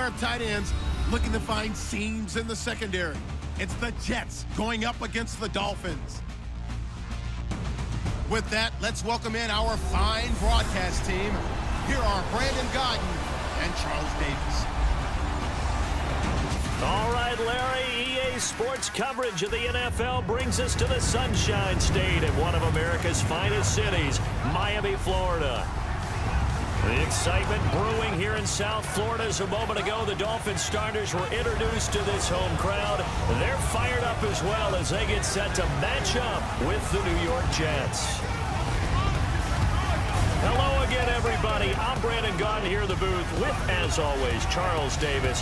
pair of tight ends looking to find seams in the secondary. It's the Jets going up against the Dolphins. With that, let's welcome in our fine broadcast team. Here are Brandon Gaudin and Charles Davis. All right, Larry, EA Sports coverage of the NFL brings us to the Sunshine State in one of America's finest cities, Miami, Florida. The excitement brewing here in South Florida as a moment ago the Dolphins starters were introduced to this home crowd. They're fired up as well as they get set to match up with the New York Jets. Hello again, everybody. I'm Brandon Gaudin here in the booth with, as always, Charles Davis.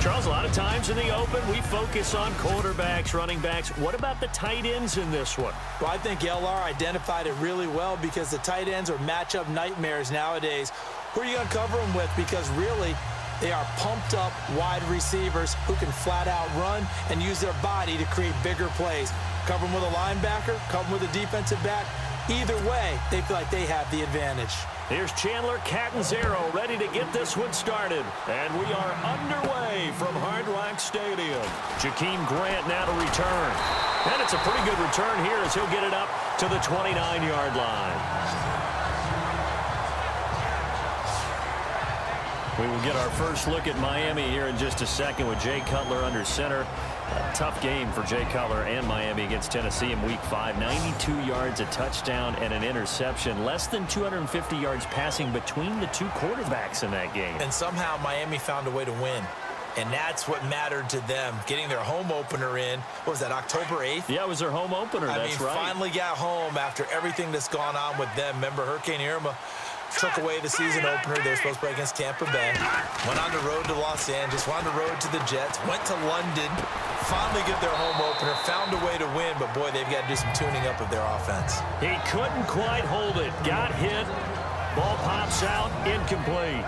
Charles, a lot of times in the open, we focus on quarterbacks, running backs. What about the tight ends in this one? Well, I think LR identified it really well because the tight ends are matchup nightmares nowadays. Who are you going to cover them with? Because really, they are pumped up wide receivers who can flat out run and use their body to create bigger plays. Cover them with a linebacker, cover them with a defensive back. Either way, they feel like they have the advantage. Here's Chandler Catanzaro ready to get this one started. And we are underway from Hard Rock Stadium. Jakeem Grant now to return. And it's a pretty good return here as he'll get it up to the 29-yard line. We will get our first look at Miami here in just a second with Jay Cutler under center. A tough game for Jay Cutler and Miami against Tennessee in Week 5. 92 yards, a touchdown, and an interception. Less than 250 yards passing between the two quarterbacks in that game. And somehow Miami found a way to win. And that's what mattered to them, getting their home opener in. What was that, October 8th? Yeah, it was their home opener, that's right. Finally got home after everything that's gone on with them. Remember, Hurricane Irma took away the season opener. They were supposed to play against Tampa Bay. Went on the road to Los Angeles, went on the road to the Jets, went to London, finally get their home opener, found a way to win, but boy, they've got to do some tuning up of their offense. He couldn't quite hold it. Got hit. Ball pops out, incomplete.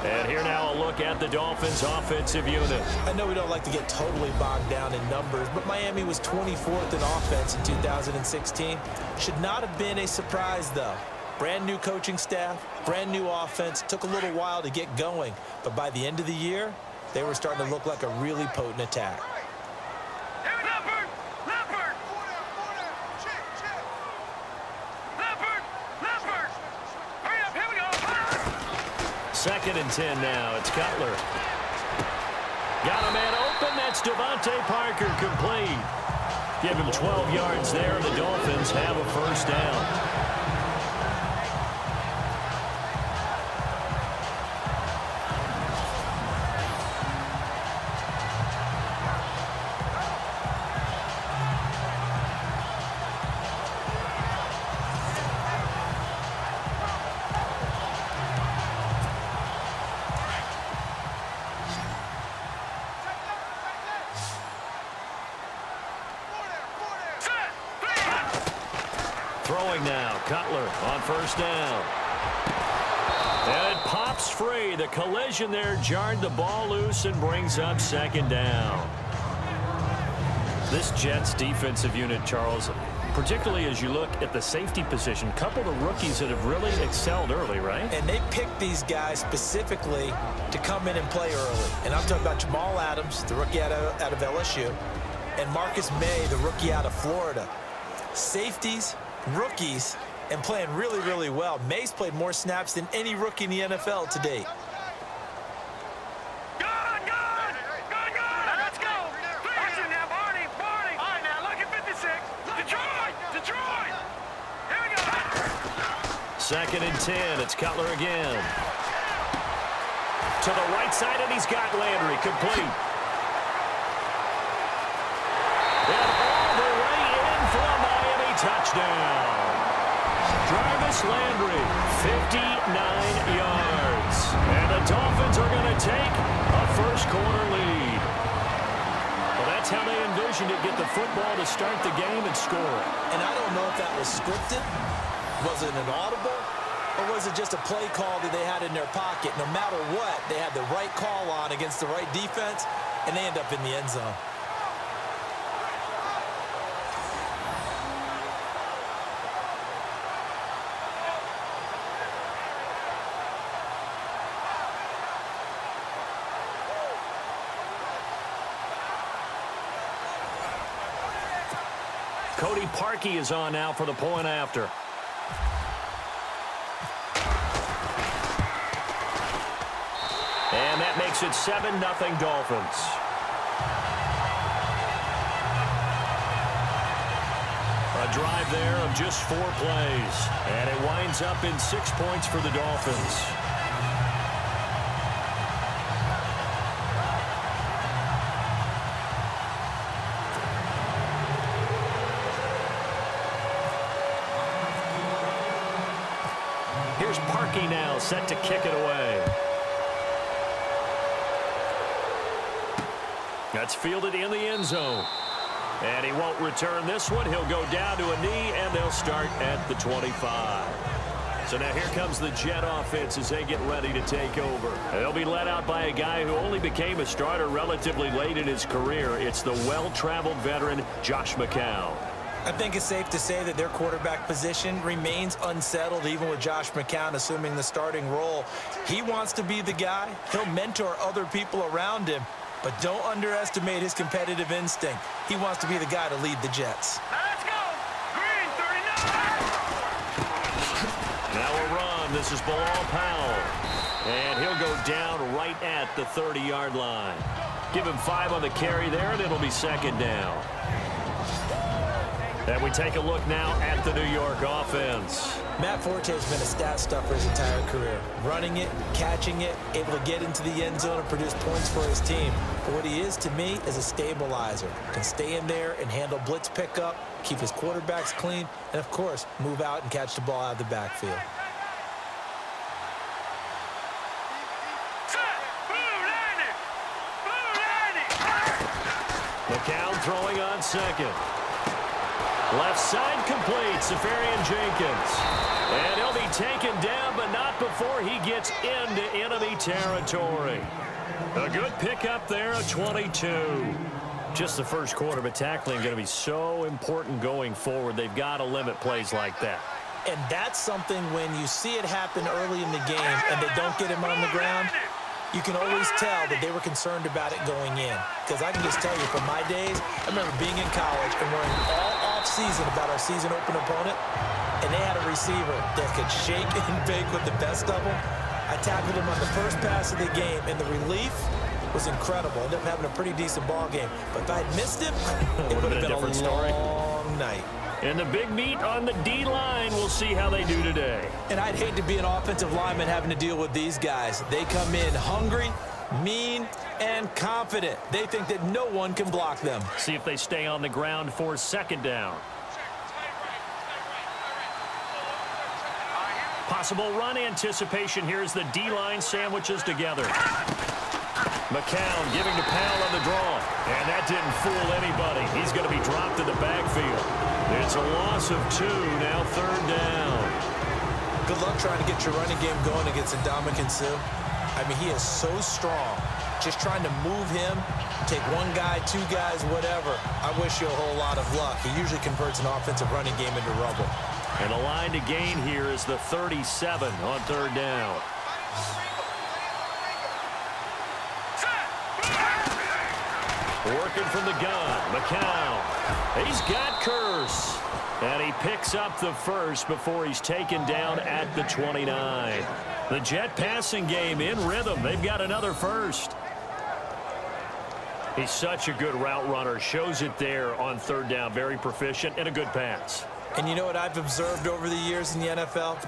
And here now a look at the Dolphins' offensive unit. I know we don't like to get totally bogged down in numbers, but Miami was 24th in offense in 2016. Should not have been a surprise, though. Brand new coaching staff, brand new offense. Took a little while to get going, but by the end of the year, they were starting to look like a really potent attack. Second and 10 now. It's Cutler. Got a man open. That's Devontae Parker, complete. Give him 12 yards there. The Dolphins have a first down. Throwing now, Cutler on first down. And it pops free. The collision there jarred the ball loose and brings up second down. This Jets defensive unit, Charles, particularly as you look at the safety position, couple of rookies that have really excelled early, right? And they picked these guys specifically to come in and play early. And I'm talking about Jamal Adams, the rookie out of LSU, and Marcus May, the rookie out of Florida. Safeties, rookies, and playing really, really well. May's played more snaps than any rookie in the NFL to date. Let's go. Listen now, Barney. All right, now look at 56. Detroit. Here we go. Second and 10. It's Cutler again. To the right side, and he's got Landry, complete. And all the way in for a Miami touchdown. Jarvis Landry, 59 yards. And the Dolphins are going to take a first-quarter lead. Well, that's how they envisioned it, get the football to start the game and score. And I don't know if that was scripted. Was it an audible? Or was it just a play call that they had in their pocket? No matter what, they had the right call on against the right defense, and they end up in the end zone. Cody Parkey is on now for the point after. And that makes it 7-0 Dolphins. A drive there of just 4 plays. And it winds up in 6 points for the Dolphins. Here's Parkey now, set to kick it away. That's fielded in the end zone. And he won't return this one. He'll go down to a knee, and they'll start at the 25. So now here comes the Jet offense as they get ready to take over. They'll be led out by a guy who only became a starter relatively late in his career. It's the well-traveled veteran, Josh McCown. I think it's safe to say that their quarterback position remains unsettled, even with Josh McCown assuming the starting role. He wants to be the guy. He'll mentor other people around him, but don't underestimate his competitive instinct. He wants to be the guy to lead the Jets. Let's go! Green 39! Now a run. This is Bilal Powell. And he'll go down right at the 30-yard line. Give him 5 on the carry there, and it'll be second down. And we take a look now at the New York offense. Matt Forte has been a stat stuffer his entire career. Running it, catching it, able to get into the end zone and produce points for his team. But what he is to me is a stabilizer. Can stay in there and handle blitz pickup, keep his quarterbacks clean, and of course, move out and catch the ball out of the backfield. McCown throwing on second. Left side complete, Safarian Jenkins. And he'll be taken down, but not before he gets into enemy territory. A good pickup there, a 22. Just the first quarter, but tackling going to be so important going forward. They've got to limit plays like that. And that's something when you see it happen early in the game and they don't get him on the ground, you can always tell that they were concerned about it going in. Because I can just tell you from my days, I remember being in college and worrying all off-season about our season open opponent, and they had a receiver that could shake and bake with the best of them. I tackled him on the first pass of the game, and the relief was incredible. Ended up having a pretty decent ball game. But if I'd missed him, it would have been a different story. long night. And the big meat on the D-line, we'll see how they do today. And I'd hate to be an offensive lineman having to deal with these guys. They come in hungry, mean, and confident. They think that no one can block them. See if they stay on the ground for second down. Possible run anticipation here as the D-line sandwiches together. McCown giving to Powell on the draw. And that didn't fool anybody. He's going to be dropped in the backfield. It's a loss of 2, now third down. Good luck trying to get your running game going against Ndamukong Suh. I mean, he is so strong. Just trying to move him, take one guy, 2 guys, whatever. I wish you a whole lot of luck. He usually converts an offensive running game into rubble. And the line to gain here is the 37 on third down. Working from the gun, McCown. He's got Curse. And he picks up the first before he's taken down at the 29. The Jet passing game in rhythm. They've got another first. He's such a good route runner. Shows it there on third down. Very proficient and a good pass. And you know what I've observed over the years in the NFL?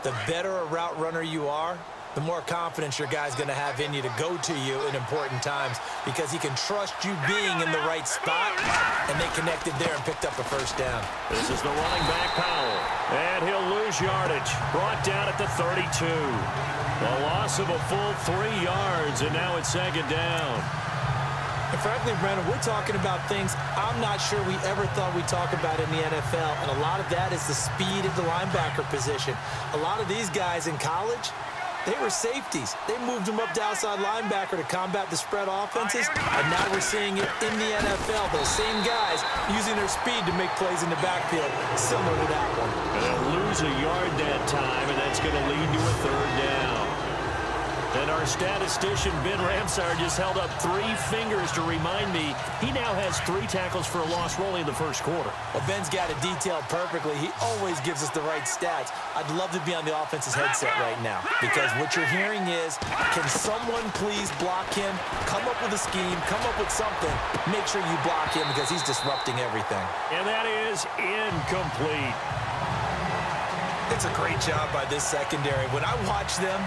The better a route runner you are, the more confidence your guy's going to have in you to go to you in important times because he can trust you being in the right spot, and they connected there and picked up a first down. This is the running back, Powell, and he'll lose yardage. Brought down at the 32. A loss of a full 3 yards, and now it's second down. And frankly, Brandon, we're talking about things I'm not sure we ever thought we'd talk about in the NFL, and a lot of that is the speed of the linebacker position. A lot of these guys in college, they were safeties. They moved them up to outside linebacker to combat the spread offenses, and now we're seeing it in the NFL. Those same guys using their speed to make plays in the backfield, similar to that one. And they'll lose a yard that time, and that's going to lead to a third down. And our statistician, Ben Ramsar, just held up 3 fingers to remind me he now has 3 tackles for a loss rolling in the first quarter. Well, Ben's got it detailed perfectly. He always gives us the right stats. I'd love to be on the offense's headset right now because what you're hearing is, can someone please block him? Come up with a scheme. Come up with something. Make sure you block him because he's disrupting everything. And that is incomplete. It's a great job by this secondary. When I watch them,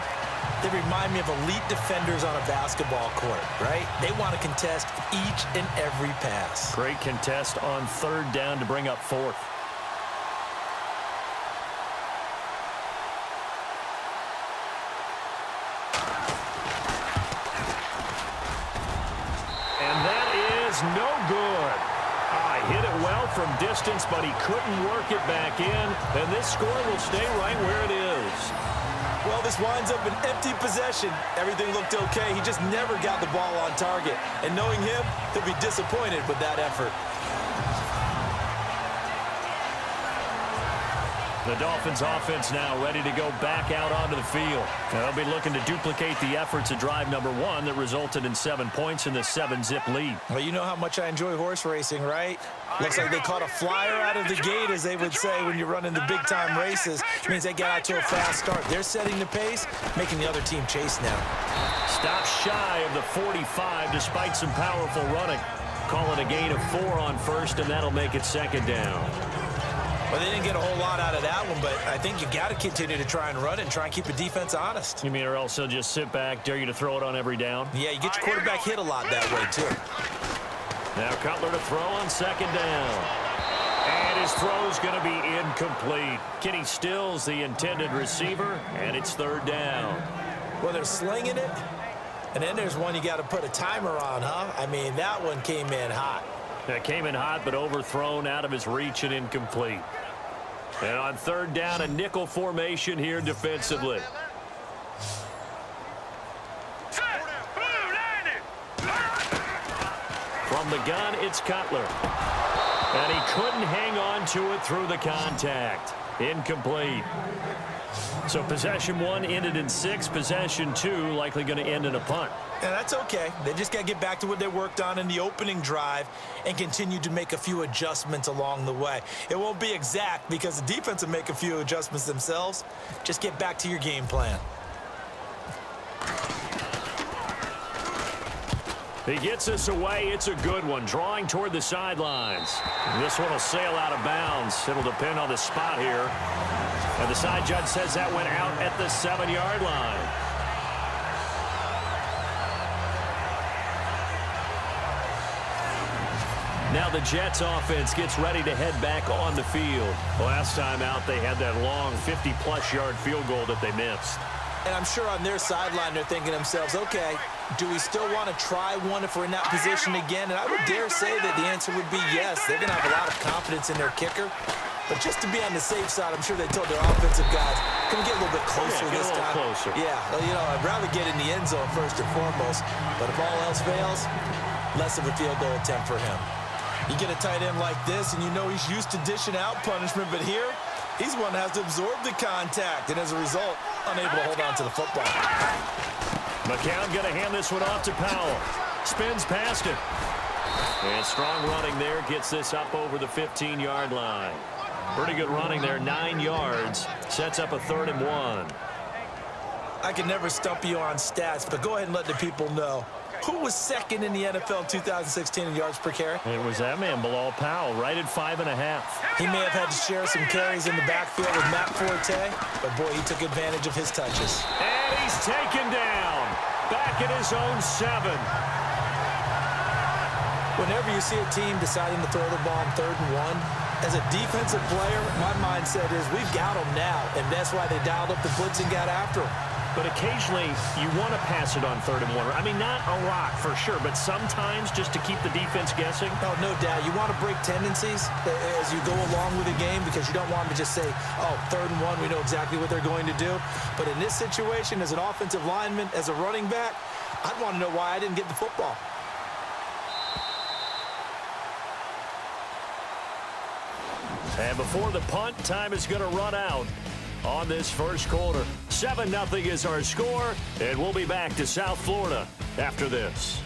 they remind me of elite defenders on a basketball court, right? They want to contest each and every pass. Great contest on 3rd down to bring up 4th. And that is no good. Hit it well from distance, but he couldn't work it back in. And this score will stay right where it is. Well, this winds up an empty possession. Everything looked okay. He just never got the ball on target. And knowing him, he'll be disappointed with that effort. The Dolphins offense now ready to go back out onto the field. They'll be looking to duplicate the efforts of drive number 1 that resulted in 7 points in the 7-zip lead. Well, you know how much I enjoy horse racing, right? Looks like they caught a flyer out of the gate, as they would say when you're running the big-time races. It means they got out to a fast start. They're setting the pace, making the other team chase now. Stop shy of the 45 despite some powerful running. Call it a gain of 4 on 1st, and that'll make it 2nd down. Well, they didn't get a whole lot out of that one, but I think you got to continue to try and run it and try and keep the defense honest. You mean or else he'll just sit back, dare you to throw it on every down? Yeah, you get your quarterback hit a lot that way, too. Now Cutler to throw on 2nd down. And his throw's going to be incomplete. Kenny Stills, the intended receiver, and it's 3rd down. Well, they're slinging it, and then there's one you got to put a timer on, huh? I mean, that one came in hot. That came in hot, but overthrown, out of his reach, and incomplete. And on 3rd down, a nickel formation here defensively. From the gun, it's Cutler. And he couldn't hang on to it through the contact. Incomplete. So possession 1 ended in 6. Possession 2 likely going to end in a punt. And that's okay. They just got to get back to what they worked on in the opening drive and continue to make a few adjustments along the way. It won't be exact because the defense will make a few adjustments themselves. Just get back to your game plan. He gets us away. It's a good one. Drawing toward the sidelines. This one will sail out of bounds. It'll depend on the spot here. And the side judge says that went out at the 7-yard line. Now the Jets offense gets ready to head back on the field. Last time out, they had that long 50-plus yard field goal that they missed. And I'm sure on their sideline, they're thinking to themselves, okay, do we still want to try one if we're in that position again? And I would dare say that the answer would be yes. They're going to have a lot of confidence in their kicker. But just to be on the safe side, I'm sure they told their offensive guys, can we get a little bit closer this time? Closer. Yeah, well, you know, I'd rather get in the end zone first and foremost. But if all else fails, less of a field goal attempt for him. You get a tight end like this, and you know he's used to dishing out punishment. But here, he's one that has to absorb the contact. And as a result, unable to hold on to the football. McCown going to hand this one off to Powell. Spins past him. And strong running there gets this up over the 15-yard line. Pretty good running there, 9 yards. Sets up a 3rd and 1. I can never stump you on stats, but go ahead and let the people know. Who was second in the NFL 2016 in yards per carry? It was that man, Bilal Powell, right at 5.5. He may have had to share some carries in the backfield with Matt Forte, but boy, he took advantage of his touches. And he's taken down. Back at his own 7. Whenever you see a team deciding to throw the ball on 3rd and 1, as a defensive player, my mindset is we've got them now, and that's why they dialed up the blitz and got after them. But occasionally, you want to pass it on 3rd and 1. I mean, not a lot for sure, but sometimes just to keep the defense guessing. Oh, no doubt. You want to break tendencies as you go along with the game because you don't want them to just say, oh, 3rd and 1, we know exactly what they're going to do. But in this situation, as an offensive lineman, as a running back, I'd want to know why I didn't get the football. And before the punt, time is going to run out. on this first quarter. 7-0 is our score, and we'll be back to South Florida after this.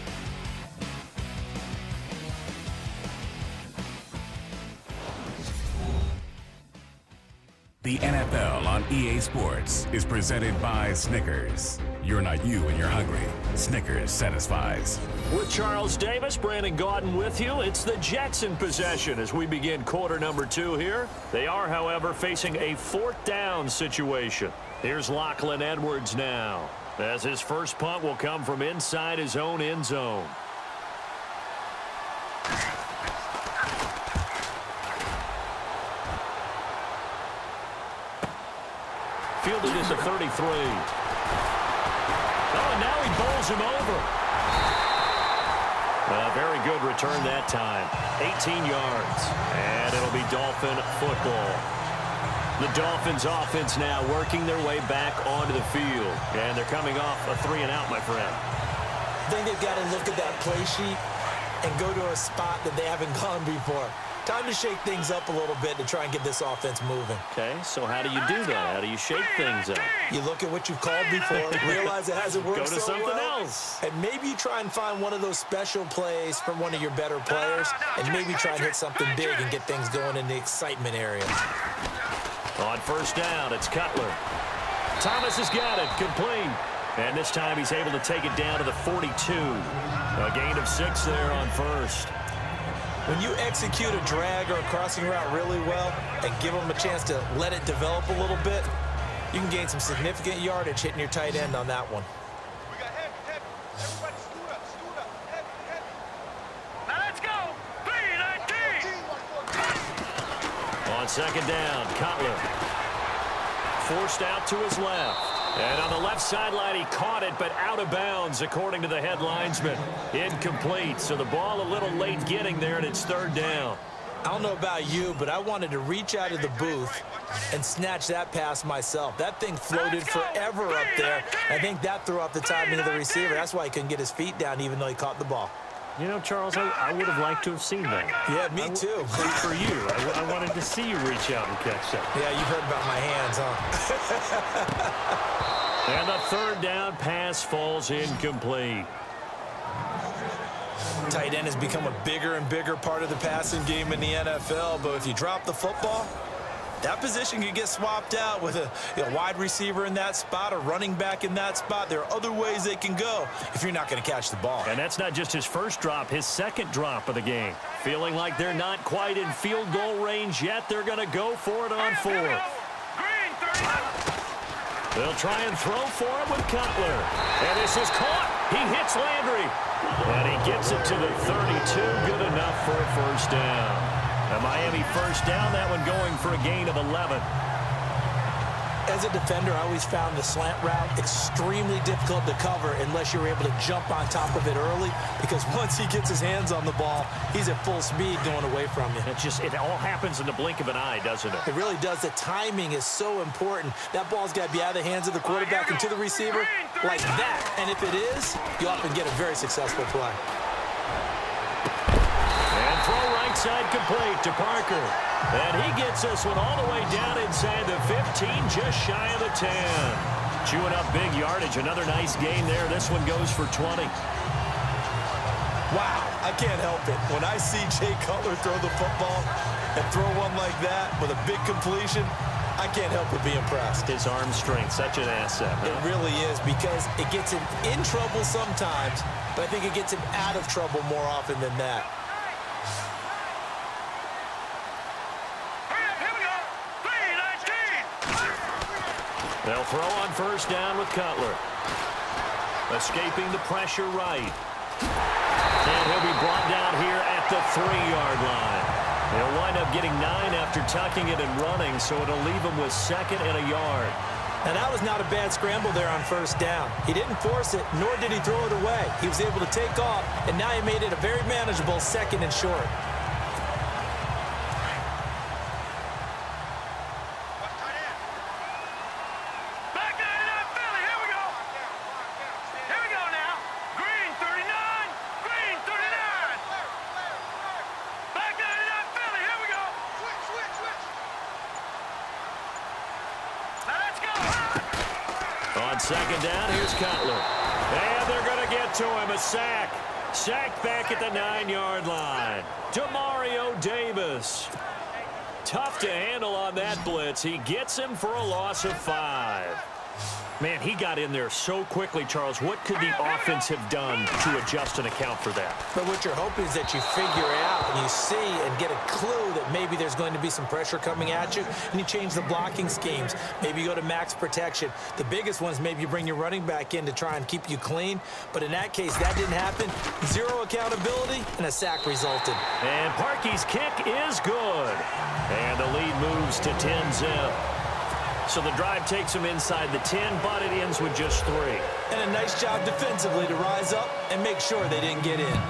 The NFL on EA Sports is presented by Snickers. You're not you when you're hungry. Snickers satisfies. With Charles Davis, Brandon Gaudin with you. It's the Jets in possession as we begin quarter number 2 here. They are, however, facing a 4th down situation. Here's Lachlan Edwards now, as his first punt will come from inside his own end zone. Fielded at the 33. Oh, and now he bowls him over. A very good return that time. 18 yards. And it'll be Dolphin football. The Dolphins offense now working their way back onto the field. And they're coming off a 3-and-out, my friend. I think they've got to look at that play sheet and go to a spot that they haven't gone before. Time to shake things up a little bit to try and get this offense moving. Okay, so how do you do that? How do you shake things up? You look at what you've called before, realize it hasn't worked Go to so something well, else. and maybe you try and find one of those special plays from one of your better players, and maybe try and hit something big and get things going in the excitement area. On first down, it's Cutler. Thomas has got it, complete. And this time he's able to take it down to the 42. A gain of 6 there on first. When you execute a drag or a crossing route really well and give them a chance to let it develop a little bit, you can gain some significant yardage hitting your tight end on that one. Now let's go. 3-19. On second down, Cutler. Forced out to his left. And on the left sideline, he caught it, but out of bounds, according to the head linesman. Incomplete, so the ball a little late getting there, and it's 3rd down. I don't know about you, but I wanted to reach out of the booth and snatch that pass myself. That thing floated forever up there. I think that threw off the timing of the receiver. That's why he couldn't get his feet down, even though he caught the ball. You know, Charles, I would have liked to have seen that. Yeah, me too. For you, I wanted to see you reach out and catch that. Yeah, you've heard about my hands, huh? And the 3rd down pass falls incomplete. Tight end has become a bigger and bigger part of the passing game in the NFL, but if you drop the football, that position could get swapped out with a wide receiver in that spot, a running back in that spot. There are other ways they can go if you're not going to catch the ball. And that's not just his first drop, his second drop of the game. Feeling like they're not quite in field goal range yet, they're going to go for it on 4th. They'll try and throw for it with Cutler. And this is caught. He hits Landry. And he gets it to the 32. Good enough for a first down. A Miami first down, that one going for a gain of 11. As a defender, I always found the slant route extremely difficult to cover unless you're able to jump on top of it early, because once he gets his hands on the ball, he's at full speed going away from you. It all happens in the blink of an eye, doesn't it? It really does. The timing is so important. That ball's got to be out of the hands of the quarterback and to the receiver like that. And if it is, you often get a very successful play. And throw right side complete to Parker. And he gets this one all the way down inside the 15, just shy of the 10. Chewing up big yardage. Another nice gain there. This one goes for 20. Wow, I can't help it. When I see Jay Cutler throw the football and throw one like that with a big completion, I can't help but be impressed. His arm strength, such an asset. Huh? It really is, because it gets him in trouble sometimes, but I think it gets him out of trouble more often than that. They'll throw on first down with Cutler. Escaping the pressure right. And he'll be brought down here at the 3-yard line. They'll wind up getting 9 after tucking it and running, so it'll leave him with 2nd and a yard. And that was not a bad scramble there on first down. He didn't force it, nor did he throw it away. He was able to take off, and now he made it a very manageable 2nd and short. second down, here's Cutler. And they're going to get to him. A sack. Sacked back at the 9-yard line. Demario Davis. Tough to handle on that blitz. He gets him for a loss of 5. Man, he got in there so quickly, Charles. What could the offense have done to adjust and account for that? But what you're hoping is that you figure out and you see and get a clue that maybe there's going to be some pressure coming at you, and you change the blocking schemes. Maybe you go to max protection. The biggest one is maybe you bring your running back in to try and keep you clean. But in that case, that didn't happen. 0 accountability, and a sack resulted. And Parkey's kick is good. And the lead moves to 10-zip. So the drive takes him inside the 10, but it ends with just 3. And a nice job defensively to rise up and make sure they didn't get in.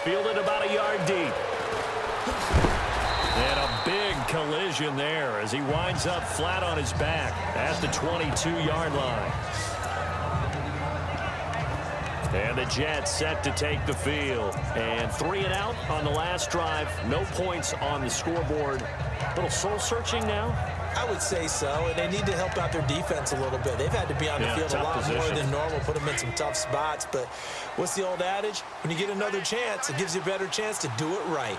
Fielded about a yard deep. And a big collision there as he winds up flat on his back at the 22-yard line. And the Jets set to take the field. And 3 and out on the last drive. No points on the scoreboard. A little soul-searching now? I would say so, and they need to help out their defense a little bit. They've had to be on the field a lot more than normal, put them in some tough spots. But what's the old adage? When you get another chance, it gives you a better chance to do it right.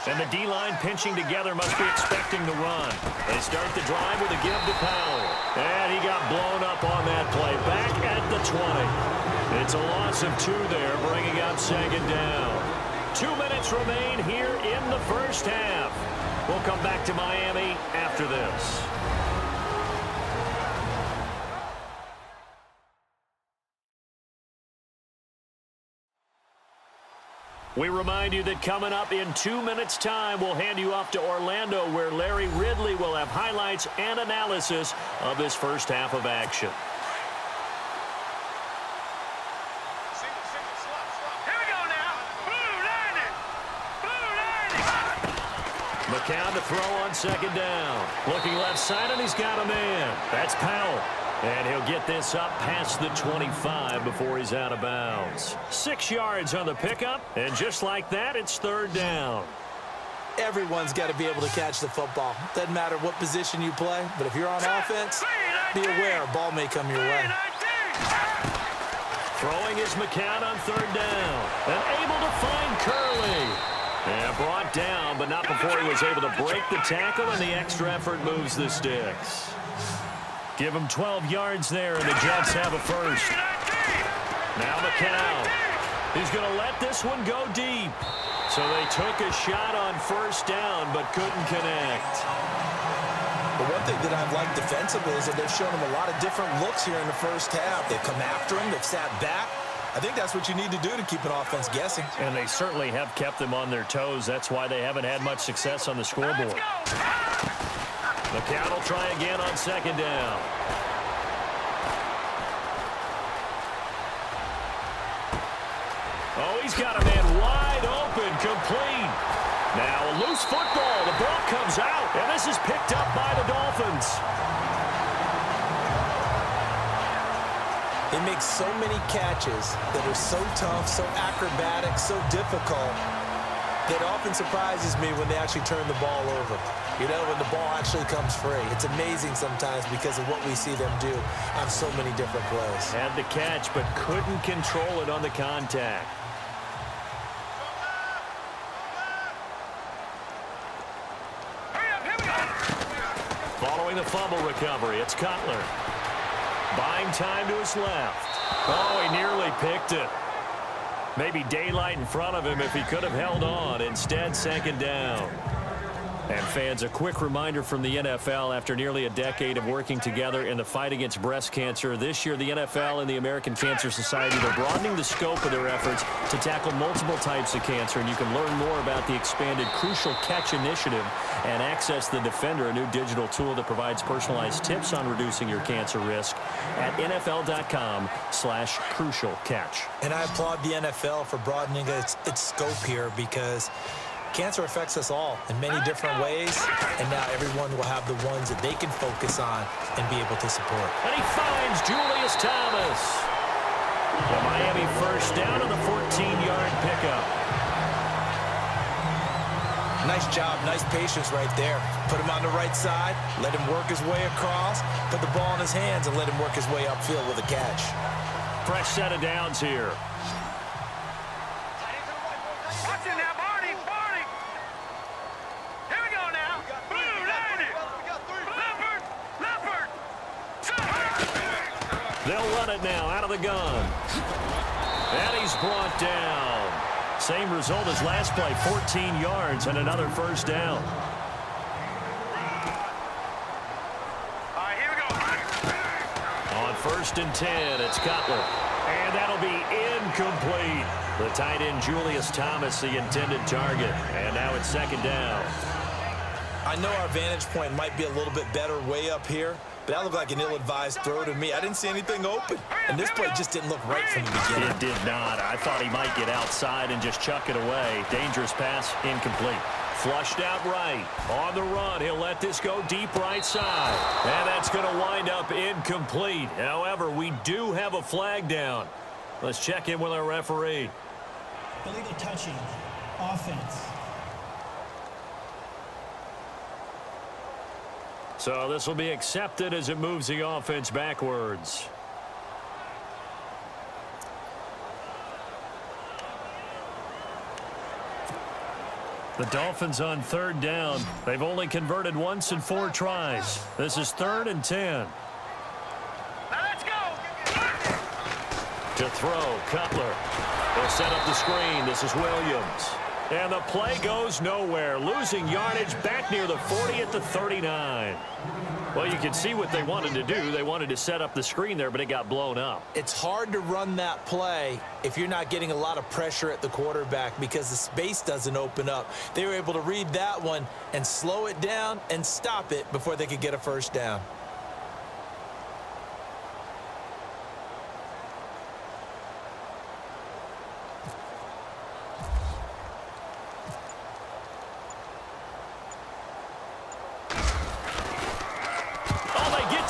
And the D-line pinching together must be expecting the run. They start the drive with a give to Powell. And he got blown up on that play. Back at the 20. It's a loss of 2 there, bringing up second down. 2 minutes remain here in the first half. We'll come back to Miami after this. We remind you that coming up in 2 minutes' time, we'll hand you off to Orlando, where Larry Ridley will have highlights and analysis of this first half of action. Here we go now. Blue 90. McCown to throw on second down. Looking left side, and he's got a man. That's Powell. And he'll get this up past the 25 before he's out of bounds. 6 yards on the pickup, and just like that, it's third down. Everyone's got to be able to catch the football. Doesn't matter what position you play, but if you're on offense, be aware a ball may come your way. Throwing is McCown on third down. And able to find Curley. And brought down, but not before he was able to break the tackle, and the extra effort moves the sticks. Give him 12 yards there, and the Jets have a first. Now McCown. He's going to let this one go deep. So they took a shot on first down, but couldn't connect. But one thing that I've liked defensively is that they've shown him a lot of different looks here in the first half. They've come after him. They've sat back. I think that's what you need to do to keep an offense guessing. And they certainly have kept them on their toes. That's why they haven't had much success on the scoreboard. McCown will try again on second down. Oh, he's got a man wide open, complete. Now a loose football. The ball comes out, and this is picked up by the Dolphins. They make so many catches that are so tough, so acrobatic, so difficult, that often surprises me when they actually turn the ball over. You know, when the ball actually comes free. It's amazing sometimes because of what we see them do on so many different plays. Had the catch, but couldn't control it on the contact. Following the fumble recovery, it's Cutler. Buying time to his left. Oh, he nearly picked it. Maybe daylight in front of him if he could have held on. Instead, second down. And fans, a quick reminder from the NFL, after nearly a decade of working together in the fight against breast cancer, this year the NFL and the American Cancer Society, they're broadening the scope of their efforts to tackle multiple types of cancer. And you can learn more about the expanded Crucial Catch initiative and access the Defender, a new digital tool that provides personalized tips on reducing your cancer risk at NFL.com/Crucial Catch. And I applaud the NFL for broadening its scope here, because cancer affects us all in many different ways, and now everyone will have the ones that they can focus on and be able to support. And he finds Julius Thomas. The Miami first down on the 14-yard pickup. Nice job, nice patience right there. Put him on the right side, let him work his way across, put the ball in his hands, and let him work his way upfield with a catch. Fresh set of downs here. Watch it now, Barney. Here we go now. Blue, lady. Leopard. They'll run it now out of the gun. And he's brought down. Same result as last play, 14 yards and another first down. All right, here we go. On 1st and 10, it's Cutler. And that'll be incomplete. The tight end, Julius Thomas, the intended target. And now it's 2nd down. I know our vantage point might be a little bit better way up here, but that looked like an ill-advised throw to me. I didn't see anything open, and this play just didn't look right from the beginning. It did not. I thought he might get outside and just chuck it away. Dangerous pass, incomplete. Flushed out right. On the run, he'll let this go deep right side. And that's going to wind up incomplete. However, we do have a flag down. Let's check in with our referee. Illegal touching. Offense. So this will be accepted as it moves the offense backwards. The Dolphins on 3rd down. They've only converted once in 4 tries. This is 3rd and 10. Now let's go. To throw, Cutler. They'll set up the screen. This is Williams. And the play goes nowhere. Losing yardage back near the 40 at the 39. Well, you can see what they wanted to do. They wanted to set up the screen there, but it got blown up. It's hard to run that play if you're not getting a lot of pressure at the quarterback because the space doesn't open up. They were able to read that one and slow it down and stop it before they could get a first down.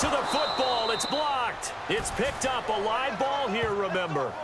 To the football, it's blocked. It's picked up, a live ball here, remember.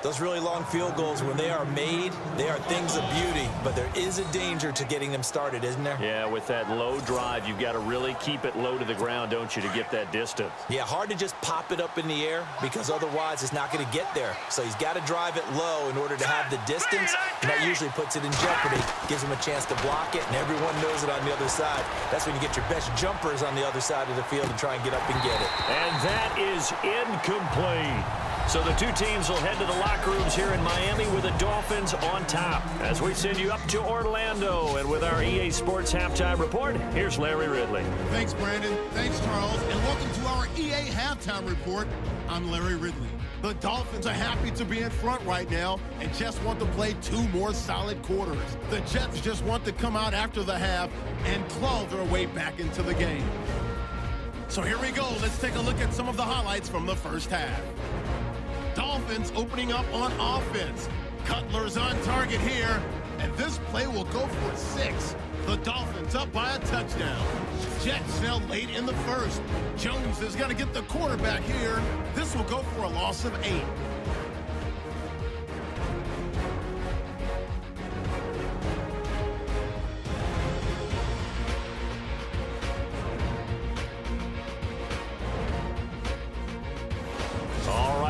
Those really long field goals, when they are made, they are things of beauty, but there is a danger to getting them started, isn't there? Yeah, with that low drive, you've got to really keep it low to the ground, don't you, to get that distance. Yeah, hard to just pop it up in the air because otherwise it's not going to get there. So he's got to drive it low in order to have the distance, and that usually puts it in jeopardy, gives him a chance to block it, and everyone knows it on the other side. That's when you get your best jumpers on the other side of the field and try and get up and get it. And that is incomplete. So the two teams will head to the locker rooms here in Miami with the Dolphins on top. As we send you up to Orlando, and with our EA Sports Halftime Report, here's Larry Ridley. Thanks, Brandon. Thanks, Charles. And welcome to our EA Halftime Report. I'm Larry Ridley. The Dolphins are happy to be in front right now and just want to play 2 more solid quarters. The Jets just want to come out after the half and claw their way back into the game. So here we go. Let's take a look at some of the highlights from the first half. Dolphins opening up on offense. Cutler's on target here, and this play will go for 6. The Dolphins up by a touchdown. Jets fell late in the first. Jones is going to get the quarterback here. This will go for a loss of 8.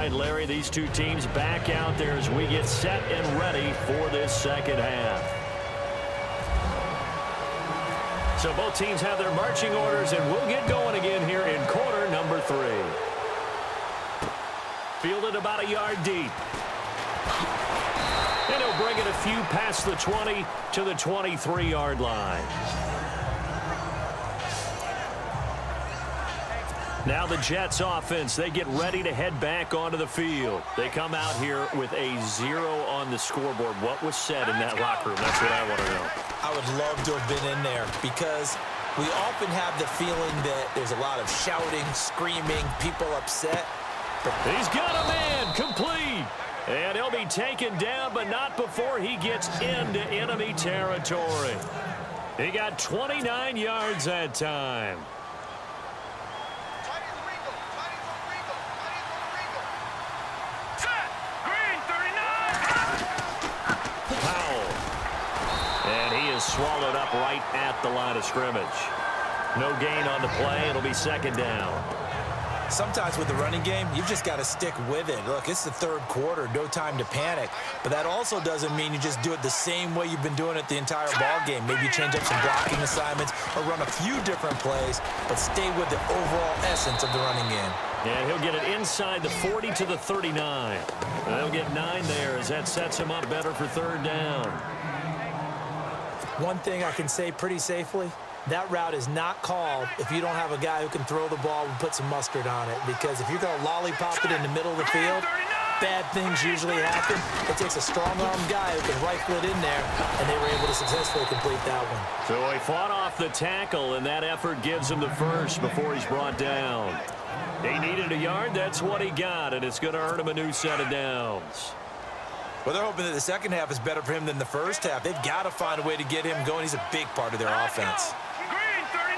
Larry, these two teams back out there as we get set and ready for this second half. So both teams have their marching orders, and we'll get going again here in quarter number 3. Fielded about a yard deep. And he'll bring it a few past the 20 to the 23-yard line. Now the Jets offense, they get ready to head back onto the field. They come out here with a 0 on the scoreboard. What was said in that locker room? That's what I want to know. I would love to have been in there because we often have the feeling that there's a lot of shouting, screaming, people upset. He's got a man, complete. And he'll be taken down, but not before he gets into enemy territory. He got 29 yards that time. swallowed up right at the line of scrimmage. No gain on the play. It'll be second down. Sometimes with the running game, you've just got to stick with it. Look, it's the third quarter, no time to panic. But that also doesn't mean you just do it the same way you've been doing it the entire ball game. Maybe you change up some blocking assignments or run a few different plays, but stay with the overall essence of the running game. And he'll get it inside the 40 to the 39. And they'll get 9 there as that sets him up better for third down. One thing I can say pretty safely, that route is not called if you don't have a guy who can throw the ball and put some mustard on it. Because if you're going to lollipop it in the middle of the field, bad things usually happen. It takes a strong-armed guy who can rifle it in there, and they were able to successfully complete that one. So he fought off the tackle, and that effort gives him the first before he's brought down. He needed a yard. That's what he got, and it's going to earn him a new set of downs. Well, they're hoping that the second half is better for him than the first half. They've got to find a way to get him going. He's a big part of their offense. Green 39!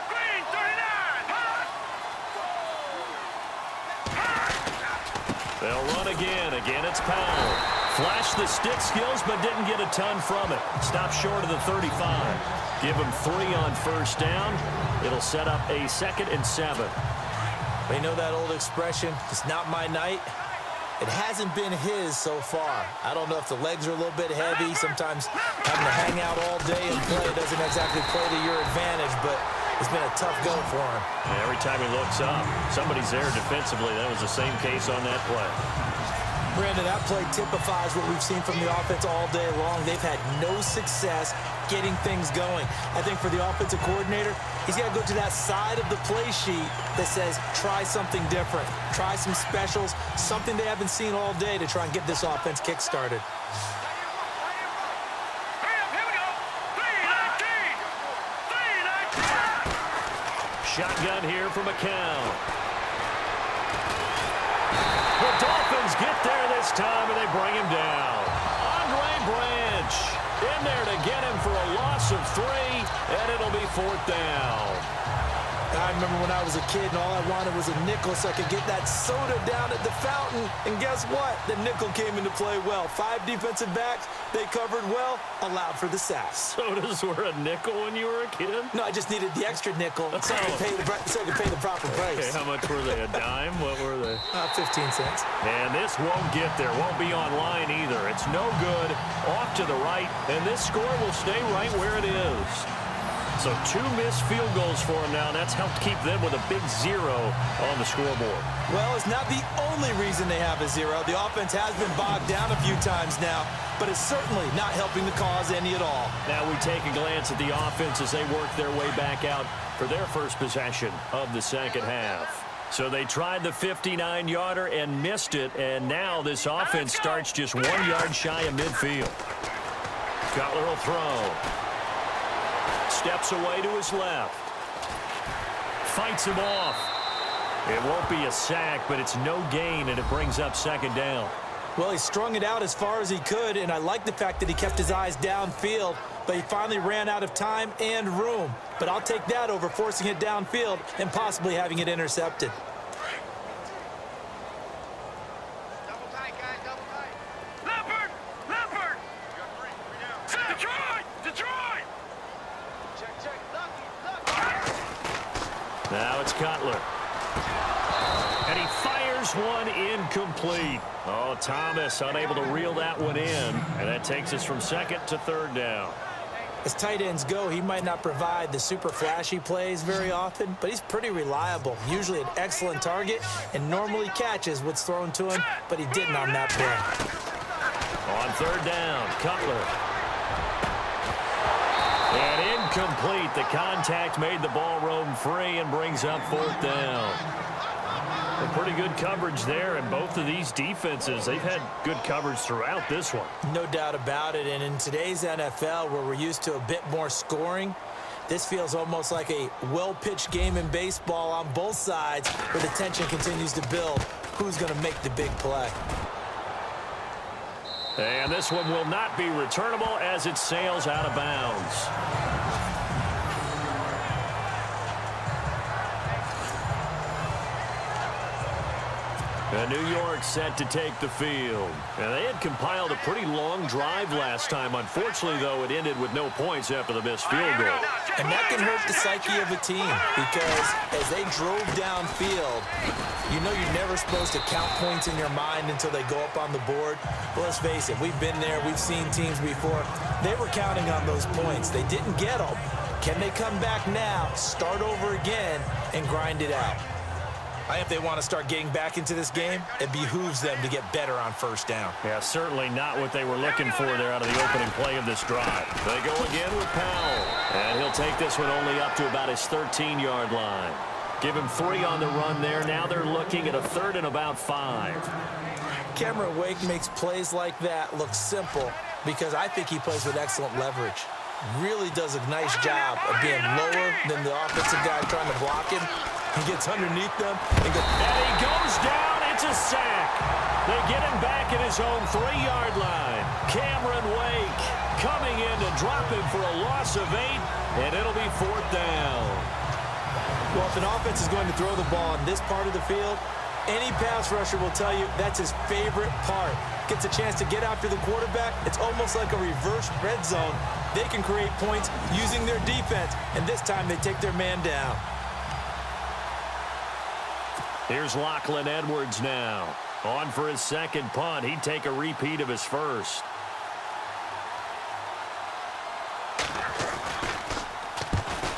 Green 39! They'll run again. Again, it's Powell. Flashed the stick skills, but didn't get a ton from it. Stopped short of the 35. Give him 3 on first down. It'll set up a 2nd and 7. They know that old expression, it's not my night. It hasn't been his so far. I don't know if the legs are a little bit heavy. Sometimes having to hang out all day and play doesn't exactly play to your advantage, but it's been a tough go for him. And every time he looks up, somebody's there defensively. That was the same case on that play. Brandon, that play typifies what we've seen from the offense all day long. They've had no success getting things going. I think for the offensive coordinator, he's got to go to that side of the play sheet that says, try something different. Try some specials, something they haven't seen all day to try and get this offense kick-started. Shotgun here from McCown. The Dolphins get there this time, and they bring him down. Andre Branch in there to get him for a loss of 3, and it'll be 4th down. I remember when I was a kid and all I wanted was a nickel so I could get that soda down at the fountain. And guess what? The nickel came into play well. 5 defensive backs, they covered well, allowed for the sacks. Sodas were a nickel when you were a kid? No, I just needed the extra nickel so I could pay the proper price. Okay, how much were they? A dime? What were they? 15 cents. And this won't get there. Won't be online either. It's no good. Off to the right, and this score will stay right where it is. So 2 missed field goals for him now. That's helped keep them with a big 0 on the scoreboard. Well, it's not the only reason they have a 0. The offense has been bogged down a few times now, but it's certainly not helping the cause any at all. Now we take a glance at the offense as they work their way back out for their first possession of the second half. So they tried the 59-yarder and missed it, and now this offense starts just 1 yard shy of midfield. Cutler will throw. Steps away to his left. Fights him off. It won't be a sack, but it's no gain, and it brings up 2nd down. Well, he strung it out as far as he could, and I like the fact that he kept his eyes downfield, but he finally ran out of time and room. But I'll take that over forcing it downfield and possibly having it intercepted. Double tight, guys, double tight. Leopard! Leopard! Detroit! Detroit! Check. Now it's Cutler. And he fires one incomplete. Oh, Thomas unable to reel that one in. And that takes us from 2nd to 3rd down. As tight ends go, he might not provide the super flashy plays very often, but he's pretty reliable. Usually an excellent target and normally catches what's thrown to him, but he didn't on that play. On 3rd down, Cutler. And incomplete. The contact made the ball roam free and brings up 4th down. A pretty good coverage there, and both of these defenses, they've had good coverage throughout this one. No doubt about it, and in today's NFL, where we're used to a bit more scoring, this feels almost like a well-pitched game in baseball on both sides, where the tension continues to build. Who's going to make the big play? And this one will not be returnable as it sails out of bounds. And New York set to take the field. And they had compiled a pretty long drive last time. Unfortunately, though, it ended with no points after the missed field goal. And that can hurt the psyche of a team because as they drove downfield, you know you're never supposed to count points in your mind until they go up on the board. But let's face it, we've been there. We've seen teams before. They were counting on those points. They didn't get them. Can they come back now, start over again, and grind it out? If they want to start getting back into this game, it behooves them to get better on first down. Yeah, certainly not what they were looking for there out of the opening play of this drive. They go again with Powell. And he'll take this one only up to about his 13-yard line. Give him 3 on the run there. Now they're looking at a 3rd and about 5. Cameron Wake makes plays like that look simple because I think he plays with excellent leverage. Really does a nice job of being lower than the offensive guy trying to block him. He gets underneath them and he goes down. It's a sack. They get him back at his own 3-yard line. Cameron Wake coming in to drop him for a loss of 8, and it'll be 4th down. Well, if an offense is going to throw the ball in this part of the field, any pass rusher will tell you that's his favorite part. Gets a chance to get after the quarterback. It's almost like a reverse red zone. They can create points using their defense, and this time they take their man down. Here's Lachlan Edwards now. On for his second punt. He'd take a repeat of his first.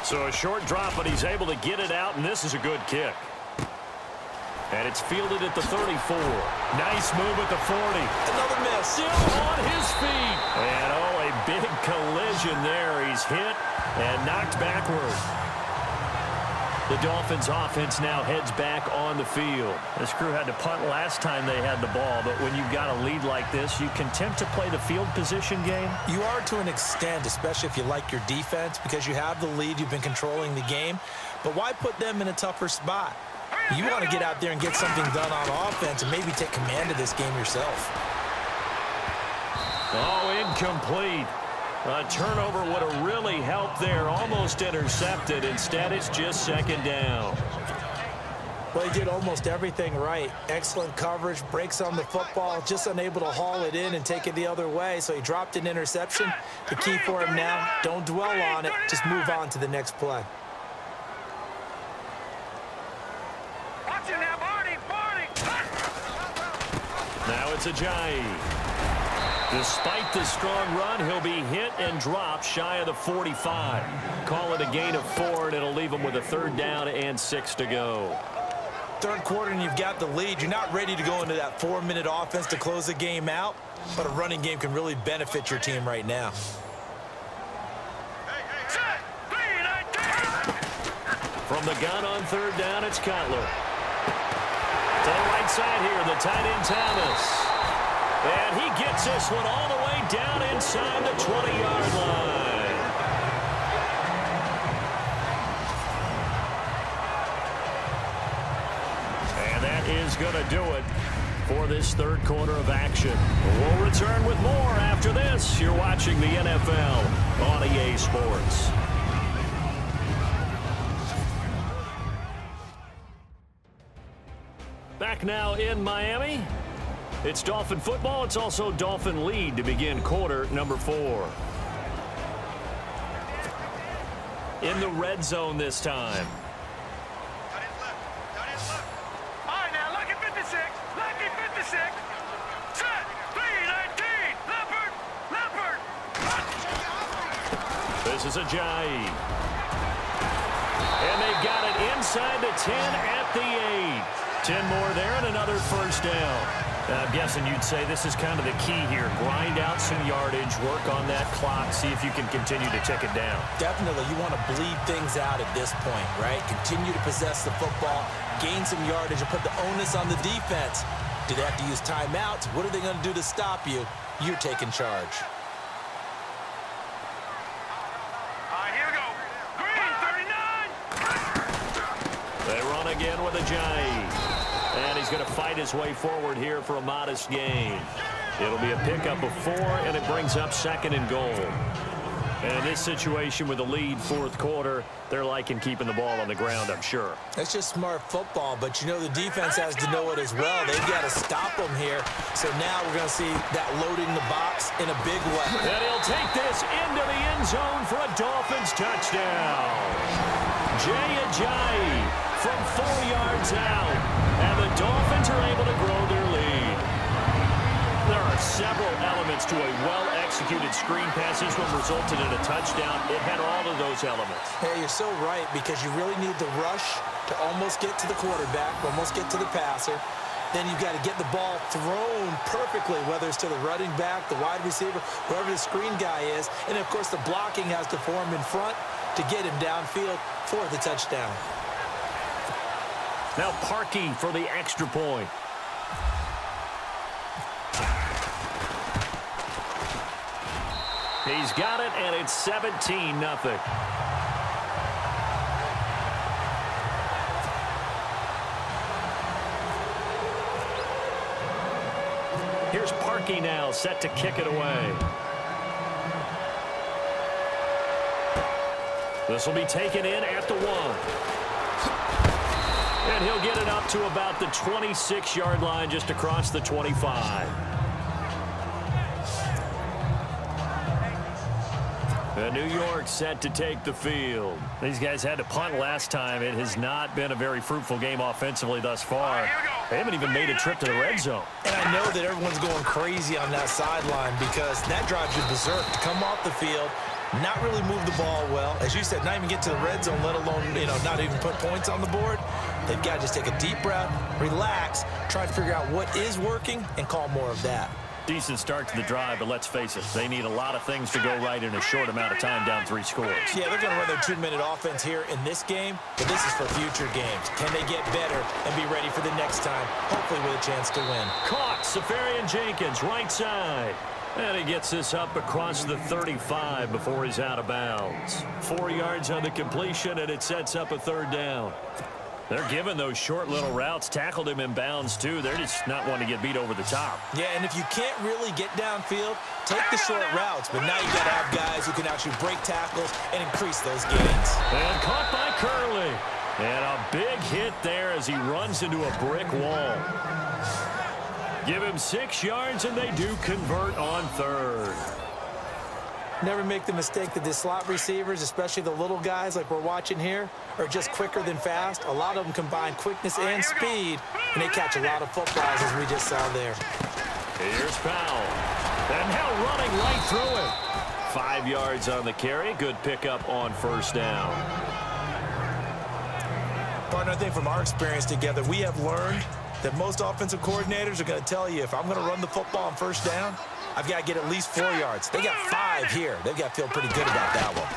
So a short drop, but he's able to get it out, and this is a good kick. And it's fielded at the 34. Nice move at the 40. Another miss. Still on his feet. And, a big collision there. He's hit and knocked backward. The Dolphins offense now heads back on the field. This crew had to punt last time they had the ball, but when you've got a lead like this, you can attempt to play the field position game. You are to an extent, especially if you like your defense, because you have the lead, you've been controlling the game. But why put them in a tougher spot? You want to get out there and get something done on offense and maybe take command of this game yourself. Incomplete. A turnover would have really helped there. Almost intercepted. Instead, it's just 2nd down. Well, he did almost everything right. Excellent coverage, breaks on the football, just unable to haul it in and take it the other way. So he dropped an interception. The key for him now, don't dwell on it. Just move on to the next play. Watch it now, Barney. Now it's Ajayi. Despite the strong run, he'll be hit and dropped shy of the 45. Call it a gain of 4, and it'll leave him with a 3rd down and 6 to go. Third quarter, and you've got the lead. You're not ready to go into that 4-minute offense to close the game out, but a running game can really benefit your team right now. From the gun on 3rd down, it's Cutler. To the right side here, the tight end Thomas. And he gets this one all the way down inside the 20-yard line. And that is going to do it for this 3rd quarter of action. We'll return with more after this. You're watching the NFL on EA Sports. Back now in Miami. It's Dolphin football. It's also Dolphin lead to begin quarter number 4. In the red zone this time. All right, now, lucky 56. Lucky 56. Set. 319. Leopard. This is Ajayi. And they've got it inside the 10 at the 8. 10 more there and another 1st down. I'm guessing you'd say this is kind of the key here. Grind out some yardage, work on that clock, see if you can continue to tick it down. Definitely, you want to bleed things out at this point, right? Continue to possess the football, gain some yardage, and put the onus on the defense. Do they have to use timeouts? What are they going to do to stop you? You're taking charge. All right, here we go. Green, 39. They run again with Ajayi. And he's going to fight his way forward here for a modest gain. It'll be a pickup of 4, and it brings up 2nd and goal. And in this situation with the lead fourth quarter, they're liking keeping the ball on the ground, I'm sure. That's just smart football, but you know the defense has to know it as well. They've got to stop them here. So now we're going to see that loading the box in a big way. And he'll take this into the end zone for a Dolphins touchdown. Jay Ajayi from 4 yards out. And the Dolphins are able to grow their lead. There are several elements to a well-executed screen pass. This one resulted in a touchdown. It had all of those elements. Yeah, you're so right, because you really need the rush to almost get to the quarterback, almost get to the passer. Then you've got to get the ball thrown perfectly, whether it's to the running back, the wide receiver, whoever the screen guy is. And, of course, the blocking has to form in front to get him downfield for the touchdown. Now Parkey for the extra point. He's got it, and it's 17-0. Here's Parkey now, set to kick it away. This will be taken in at the 1. And he'll get it up to about the 26-yard line, just across the 25. New York set to take the field. These guys had to punt last time. It has not been a very fruitful game offensively thus far. They haven't even made a trip to the red zone. And I know that everyone's going crazy on that sideline, because that drives you berserk to come off the field, not really move the ball well. As you said, not even get to the red zone, let alone, not even put points on the board. They've got to just take a deep breath, relax, try to figure out what is working, and call more of that. Decent start to the drive, but let's face it, they need a lot of things to go right in a short amount of time, down 3 scores. Yeah, they're going to run their 2-minute offense here in this game, but this is for future games. Can they get better and be ready for the next time, hopefully with a chance to win? Caught, Safarian Jenkins, right side. And he gets this up across the 35 before he's out of bounds. 4 yards on the completion, and it sets up a 3rd down. They're giving those short little routes. Tackled him in bounds, too. They're just not wanting to get beat over the top. Yeah, and if you can't really get downfield, take the short routes. But now you got to have guys who can actually break tackles and increase those gains. And caught by Curley. And a big hit there as he runs into a brick wall. Give him 6 yards, and they do convert on 3rd. Never make the mistake that the slot receivers, especially the little guys like we're watching here, are just quicker than fast. A lot of them combine quickness and speed, and they catch a lot of footballs, as we just saw there. Here's Powell. And now running right through it. 5 yards on the carry. Good pickup on 1st down. Partner, I think from our experience together, we have learned that most offensive coordinators are going to tell you, if I'm going to run the football on 1st down, I've got to get at least 4 yards. They got 5 here. They've got to feel pretty good about that one.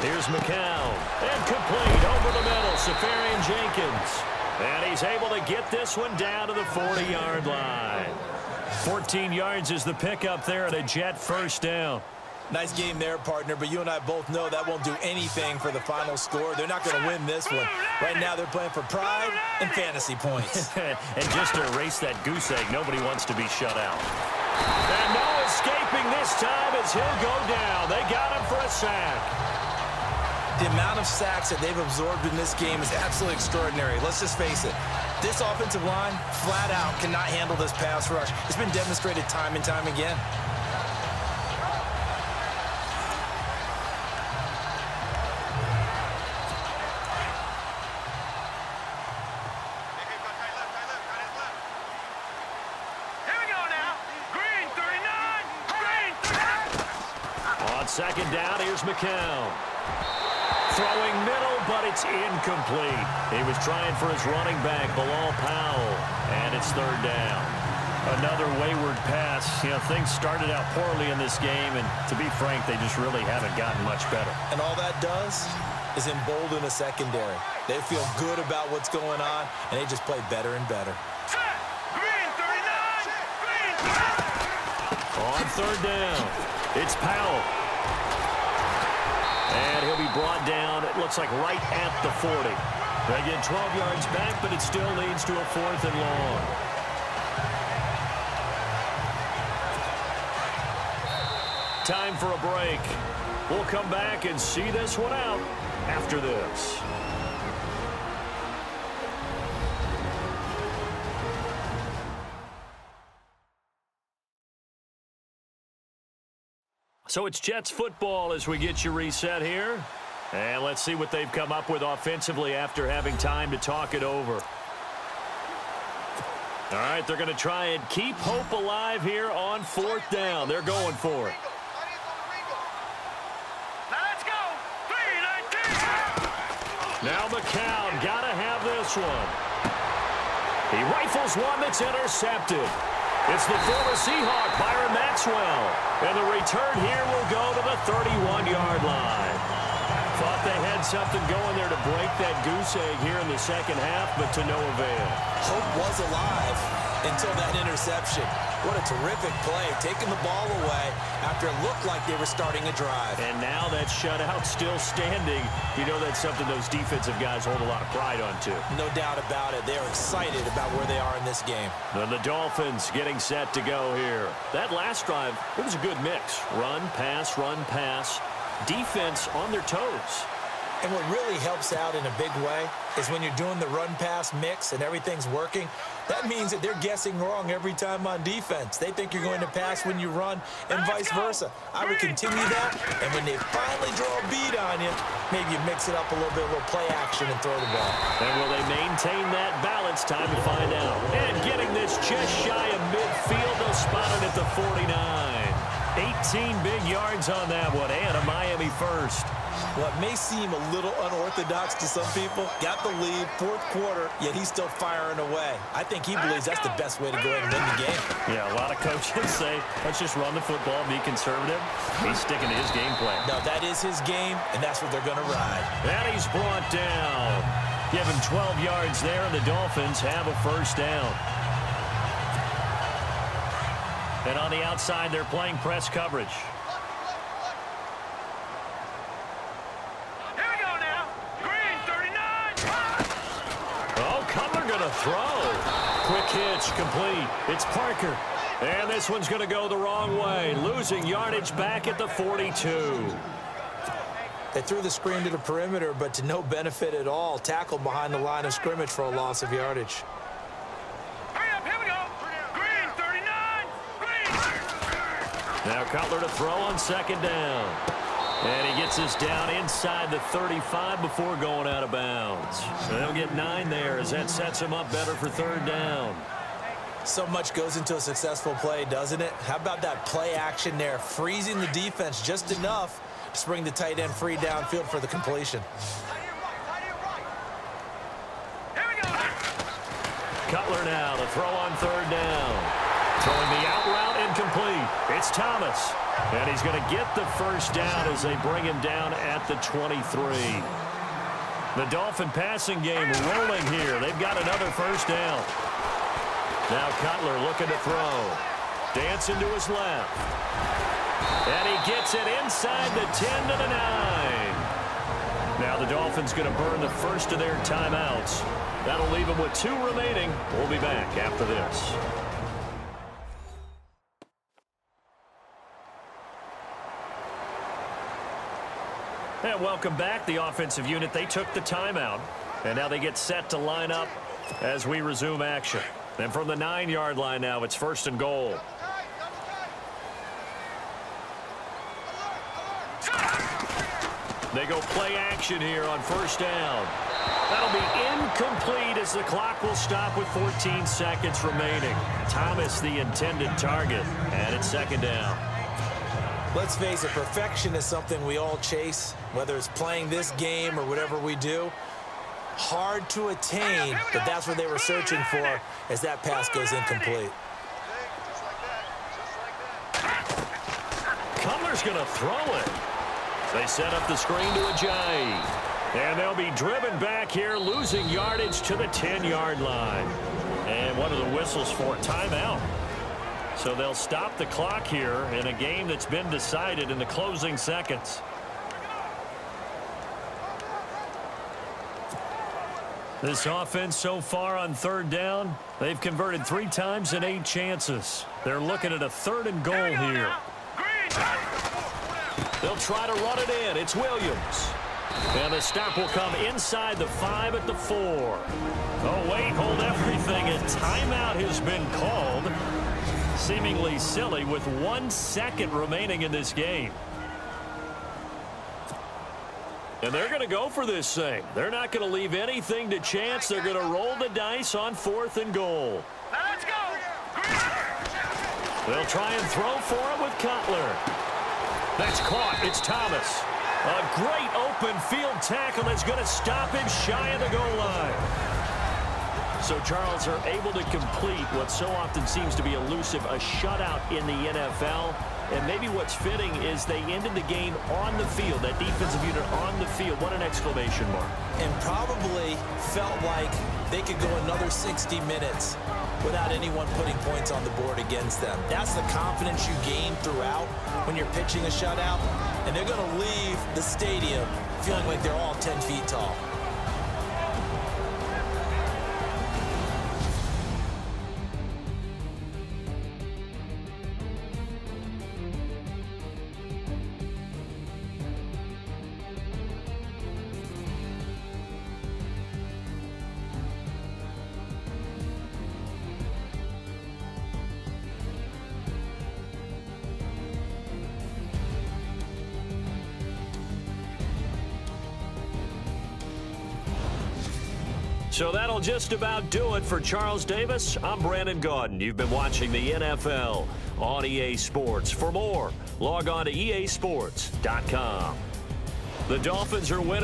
Here's McCown. And complete over the middle. Safarian Jenkins. And he's able to get this one down to the 40-yard line. 14 yards is the pickup there at a Jet 1st down. Nice game there, partner, but you and I both know that won't do anything for the final score. They're not going to win this one. Right now they're playing for pride and fantasy points. And just to erase that goose egg, nobody wants to be shut out. And no escaping this time as he'll go down. They got him for a sack. The amount of sacks that they've absorbed in this game is absolutely extraordinary. Let's just face it. This offensive line, flat out, cannot handle this pass rush. It's been demonstrated time and time again. Second down, here's McCown. Throwing middle, but it's incomplete. He was trying for his running back, Bilal Powell, and it's 3rd down. Another wayward pass. Things started out poorly in this game, and to be frank, they just really haven't gotten much better. And all that does is embolden a secondary. They feel good about what's going on, and they just play better and better. On 3rd down, it's Powell. And he'll be brought down, it looks like right at the 40. They get 12 yards back, but it still leads to a 4th and long. Time for a break. We'll come back and see this one out after this. So it's Jets football as we get you reset here. And let's see what they've come up with offensively after having time to talk it over. All right, they're going to try and keep hope alive here on 4th down. They're going for it. Now let's go. 3-19. Now McCown got to have this one. He rifles one that's intercepted. It's the former Seahawk, Byron Maxwell. And the return here will go to the 31-yard line. Thought they had something going there to break that goose egg here in the second half, but to no avail. Hope was alive until that interception. What a terrific play, taking the ball away after it looked like they were starting a drive. And now that shutout still standing. You know that's something those defensive guys hold a lot of pride on, too. No doubt about it. They're excited about where they are in this game. And the Dolphins getting set to go here. That last drive, it was a good mix. Run, pass, defense on their toes. And what really helps out in a big way is when you're doing the run-pass mix and everything's working, that means that they're guessing wrong every time on defense. They think you're going to pass when you run and vice versa. I would continue that, and when they finally draw a beat on you, maybe you mix it up a little bit, a little play action and throw the ball. And will they maintain that balance? Time to find out. And getting this just shy of midfield, they'll spot it at the 49. 18 big yards on that one, and a Miami first. What may seem a little unorthodox to some people, got the lead, 4th quarter, yet he's still firing away. I think he believes that's the best way to go ahead and win the game. Yeah, a lot of coaches say, let's just run the football, be conservative. He's sticking to his game plan. No, that is his game, and that's what they're going to ride. And he's brought down. Give him 12 yards there, and the Dolphins have a first down. And on the outside, they're playing press coverage. Here we go now. Green, 39. Oh, Cutler going to throw. Quick hitch, complete. It's Parker. And this one's going to go the wrong way. Losing yardage back at the 42. They threw the screen to the perimeter, but to no benefit at all. Tackled behind the line of scrimmage for a loss of yardage. Now Cutler to throw on 2nd down. And he gets us down inside the 35 before going out of bounds. So they'll get 9 there as that sets him up better for 3rd down. So much goes into a successful play, doesn't it? How about that play action there, freezing the defense just enough to bring the tight end free downfield for the completion. Cutler now to throw on 3rd down. Throwing the out route incomplete. It's Thomas. And he's going to get the first down as they bring him down at the 23. The Dolphin passing game rolling here. They've got another first down. Now Cutler looking to throw. Dancing to his left. And he gets it inside the 10 to the 9. Now the Dolphins going to burn the first of their timeouts. That'll leave them with 2 remaining. We'll be back after this. And welcome back. The offensive unit, they took the timeout. And now they get set to line up as we resume action. And from the 9-yard line now, it's 1st and goal. They go play action here on 1st down. That'll be incomplete as the clock will stop with 14 seconds remaining. Thomas, the intended target, and it's 2nd down. Let's face it, perfection is something we all chase, whether it's playing this game or whatever we do. Hard to attain, but that's what they were searching for as that pass goes incomplete. Cutler's going to throw it. They set up the screen to Ajayi. And they'll be driven back here, losing yardage to the 10-yard line. And one of the whistles for timeout. So they'll stop the clock here in a game that's been decided in the closing seconds. This offense so far on 3rd down, they've converted 3 times in 8 chances. They're looking at a 3rd and goal here. They'll try to run it in. It's Williams. And the stop will come inside the 5 at the 4. Oh, wait, hold everything. A timeout has been called. Seemingly silly with 1 second remaining in this game. And they're going to go for this thing. They're not going to leave anything to chance. They're going to roll the dice on 4th and goal. Now let's go. They'll try and throw for it with Cutler. That's caught. It's Thomas. A great open field tackle that's going to stop him shy of the goal line. So Charles are able to complete what so often seems to be elusive, a shutout in the NFL. And maybe what's fitting is they ended the game on the field, that defensive unit on the field. What an exclamation mark. And probably felt like they could go another 60 minutes without anyone putting points on the board against them. That's the confidence you gain throughout when you're pitching a shutout. And they're going to leave the stadium feeling like they're all 10 feet tall. So that'll just about do it for Charles Davis. I'm Brandon Gaudin. You've been watching the NFL on EA Sports. For more, log on to easports.com. The Dolphins are winners.